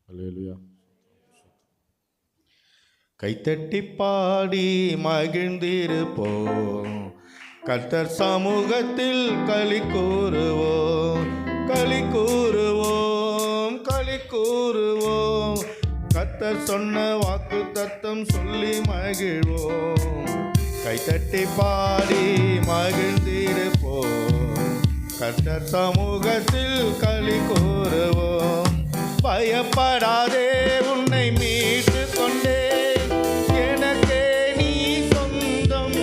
அல்லேலூயா. கைத்தட்டி பாடி மகிழ்ந்திருப்போம், கர்த்தர் சமூகத்தில் களி கூறுவோம், களி கூறுவோம், களி கூறுவோம். கர்த்தர் சொன்ன வாக்கு தத்தம் சொல்லி மகிழ்வோம். கைத்தட்டி பாடி மகிழ்ந்திருப்போம், கர்த்தர் சமூகத்தில் களி கூறுவோம். பயப்படாதே, உன்னை மீட்டு கொண்டே, எனக்கே நீ சொந்தம்.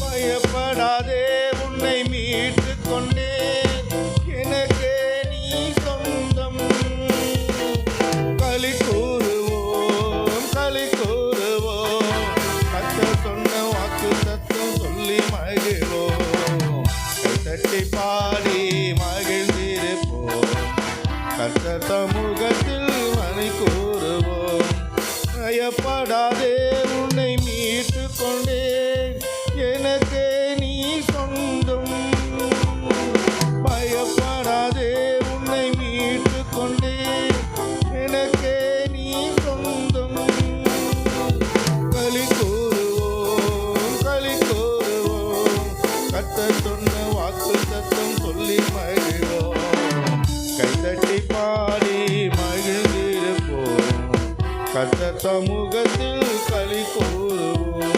பயப்படாதே, உன்னை மீட்டு கொண்டே, எனக்கே நீ சொந்தம். களி கூறுவோம், களி கூறுவோம். கர்த்தர் சொன்ன வாக்கு தத்தம் சொல்லி மகிழ்வோம். கைத்தட்டி பாடி மகிழ்ந்திருப்போம், கர்த்தர் சமூகத்தில் மணி கூறுவோம். பயப்படாதே, உன்னை மீட்டு கொண்டே, எனக்கே நீ சொந்தம். பயப்படாதே, உன்னை மீட்டு கொண்டே, எனக்கே நீ சொந்தம். களி கூறுவோம், களி கூறுவோம். கர்த்தர் சொன்ன வாக்கு தத்தம் சொல்லி மகிழ்வோம். கைத்தட்டி பாடி மகிழ்ந்திருப்போம், கர்த்தர் சமூகத்தில் களி கூறுவோம்.